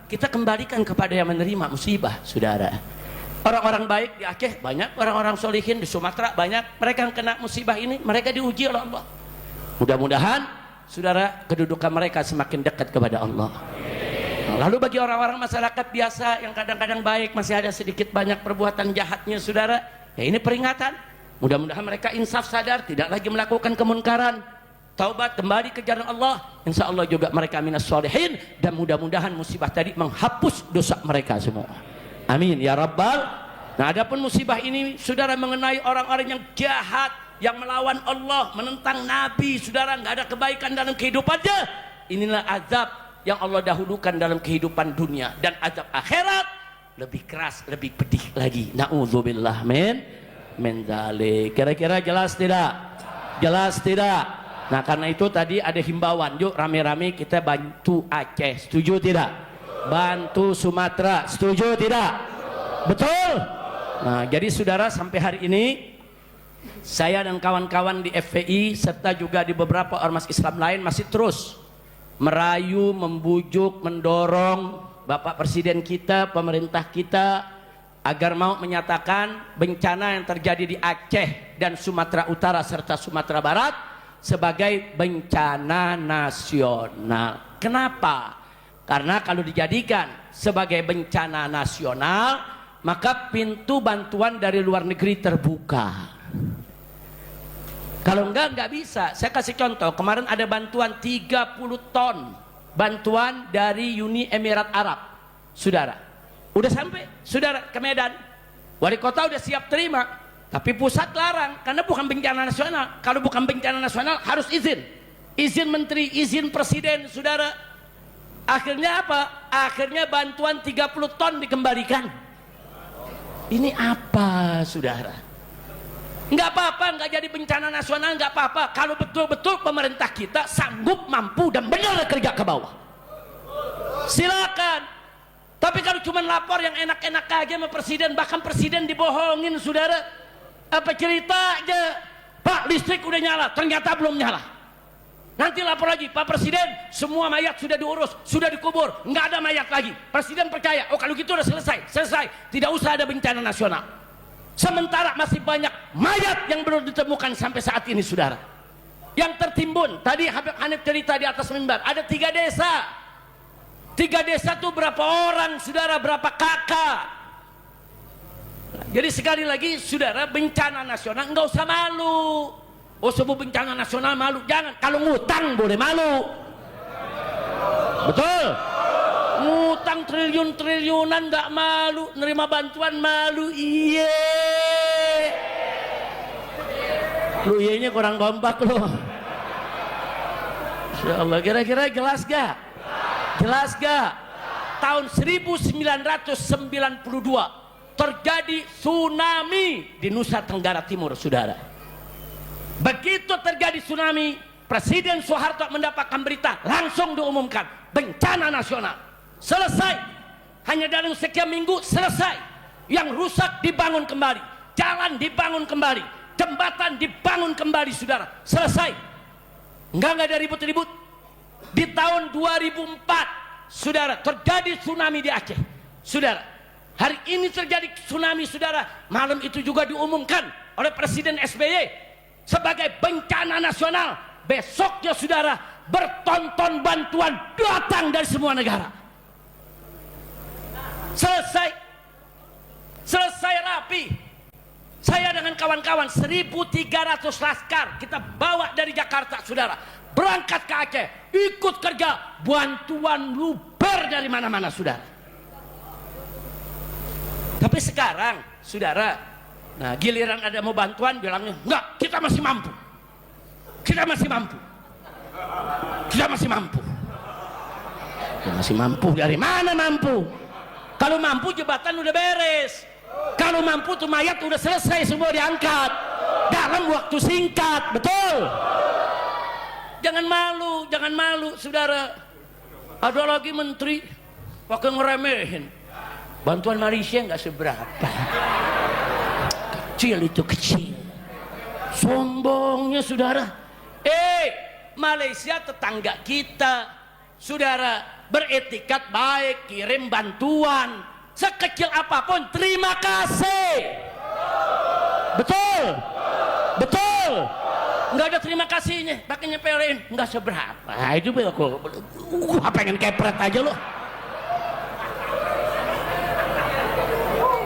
Kita kembalikan kepada yang menerima musibah, saudara. Orang-orang baik di Aceh banyak, orang-orang solihin di Sumatera banyak. Mereka yang kena musibah ini, mereka diuji oleh Allah. Mudah-mudahan, saudara, kedudukan mereka semakin dekat kepada Allah. Lalu bagi orang-orang masyarakat biasa yang kadang-kadang baik, masih ada sedikit banyak perbuatan jahatnya, saudara, ya ini peringatan. Mudah-mudahan mereka insaf, sadar, tidak lagi melakukan kemunkaran, taubat, kembali ke jalan Allah. Insya Allah juga mereka minas sholihin, dan mudah-mudahan musibah tadi menghapus dosa mereka semua. Amin ya rabbal. Nah, adapun musibah ini, saudara, mengenai orang-orang yang jahat, yang melawan Allah, menentang Nabi, saudara, nggak ada kebaikan dalam kehidupannya. Inilah azab yang Allah dahulukan dalam kehidupan dunia, dan azab akhirat lebih keras, lebih pedih lagi. Na'udzubillah min dzalik. Kira-kira jelas tidak? Jelas tidak? Nah, karena itu tadi ada himbauan, yuk rame-rame kita bantu Aceh, setuju tidak? Bantu Sumatera, setuju tidak? Betul? Nah, jadi saudara, sampai hari ini saya dan kawan-kawan di FPI serta juga di beberapa ormas Islam lain masih terus merayu, membujuk, mendorong Bapak Presiden kita, pemerintah kita agar mau menyatakan bencana yang terjadi di Aceh dan Sumatera Utara serta Sumatera Barat sebagai bencana nasional. Kenapa? Karena kalau dijadikan sebagai bencana nasional, maka pintu bantuan dari luar negeri terbuka. Kalau enggak bisa. Saya kasih contoh, kemarin ada bantuan 30 ton bantuan dari Uni Emirat Arab, saudara. Udah sampai, saudara, ke Medan. Wali kota udah siap terima, tapi pusat larang karena bukan bencana nasional. Kalau bukan bencana nasional harus izin menteri, izin presiden, saudara. Akhirnya apa? Akhirnya bantuan 30 ton dikembalikan. Ini apa, saudara? Enggak apa-apa, enggak jadi bencana nasional, enggak apa-apa kalau betul-betul pemerintah kita sanggup, mampu, dan benar kerja ke bawah. Silakan. Tapi kalau cuma lapor yang enak-enak aja sama presiden, bahkan presiden dibohongin, saudara. Apa cerita aja, Pak, listrik udah nyala, ternyata belum nyala. Nanti lapor lagi, Pak Presiden, semua mayat sudah diurus, sudah dikubur, nggak ada mayat lagi. Presiden percaya, oh kalau gitu udah selesai, tidak usah ada bencana nasional. Sementara masih banyak mayat yang belum ditemukan sampai saat ini, saudara. Yang tertimbun, tadi Habib Hanif cerita di atas mimbar, ada 3 desa. 3 desa tuh berapa orang, saudara, berapa kakak. Jadi sekali lagi, saudara, bencana nasional nggak usah malu. Oh, sebut bencana nasional malu, jangan. Kalau ngutang boleh malu, betul. Ngutang triliun-triliunan nggak malu, nerima bantuan malu. Iye, lu iyenya kurang kompak lu. Insya Allah, kira-kira jelas gak? Jelas gak? Tahun 1992 terjadi tsunami di Nusa Tenggara Timur, saudara. Begitu terjadi tsunami, Presiden Soeharto mendapatkan berita, langsung diumumkan bencana nasional. Selesai, hanya dalam sekian minggu selesai. Yang rusak dibangun kembali, jalan dibangun kembali, jembatan dibangun kembali, saudara. Selesai. Enggak ada ribut-ribut. Di tahun 2004, saudara, terjadi tsunami di Aceh, saudara. Hari ini terjadi tsunami, saudara. Malam itu juga diumumkan oleh Presiden SBY sebagai bencana nasional. Besoknya, saudara, bertonton bantuan datang dari semua negara. Selesai rapi. Saya dengan kawan-kawan 1.300 laskar kita bawa dari Jakarta, saudara, berangkat ke Aceh, ikut kerja. Bantuan luber dari mana-mana, saudara. Tapi sekarang, saudara, nah, giliran ada mau bantuan, bilangnya enggak, kita masih mampu. Kita masih mampu. Kita masih mampu. Kita masih mampu, dari mana mampu? Kalau mampu jembatan udah beres. Kalau mampu tuh mayat udah selesai semua diangkat dalam waktu singkat, betul? Jangan malu, saudara. Ada lagi menteri pakai ngeremehin. Bantuan Malaysia nggak seberapa. Kecil itu, kecil. Sombongnya, saudara. Malaysia tetangga kita, saudara. beretikat baik, kirim bantuan sekecil apapun, terima kasih. Betul, betul. Nggak ada terima kasihnya, pakai nyepelin, nggak seberapa. Nah, itu aku pengen kepret aja lo.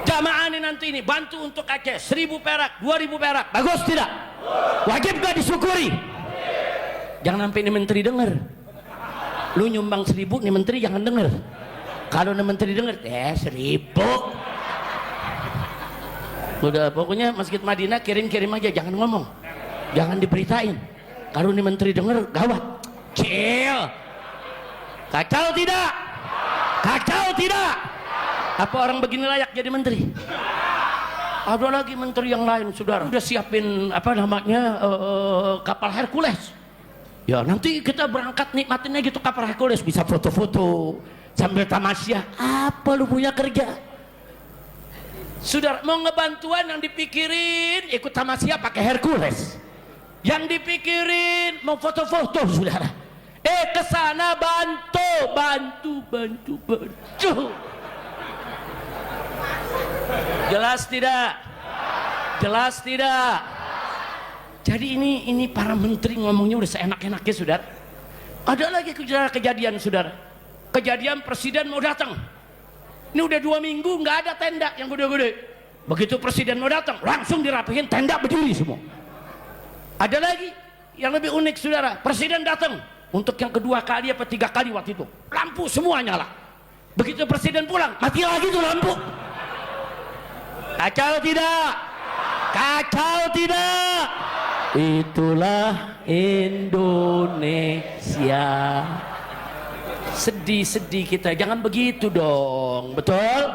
Jamaah ini nanti ini bantu untuk Aceh 1.000 perak, 2.000 perak, bagus tidak? Wajib gak disyukuri? Jangan sampai ini menteri dengar. Lu nyumbang 1.000, nih menteri jangan dengar. Kalau nih menteri dengar, 1.000. Udah, pokoknya Masjid Madinah kirim-kirim aja, jangan ngomong, jangan diberitain. Kalau nih menteri dengar, gawat. Cil, kacau tidak? Kacau tidak? Apa orang begini layak jadi menteri? Ada lagi menteri yang lain, saudara, udah siapin apa namanya kapal Hercules. Ya nanti kita berangkat nikmatinnya gitu kapal Hercules, bisa foto-foto sambil tamasya. Apa lu punya kerja? Saudara mau ngebantuan yang dipikirin ikut tamasya pakai Hercules. Yang dipikirin mau foto-foto, saudara. Kesana bantu. Jelas tidak? Jelas tidak? Jadi ini para menteri ngomongnya udah seenak-enaknya, saudara. Ada lagi kejadian, saudara. Kejadian presiden mau datang. Ini udah 2 minggu nggak ada tenda yang gede-gede. Begitu presiden mau datang, langsung dirapihin tenda berdiri semua. Ada lagi yang lebih unik, saudara. Presiden datang untuk yang kedua kali apa 3 kali waktu itu, lampu semua nyala. Begitu presiden pulang, mati lagi tuh lampu. Kacau tidak? Kacau tidak? Itulah Indonesia. Sedih-sedih kita, jangan begitu dong, betul?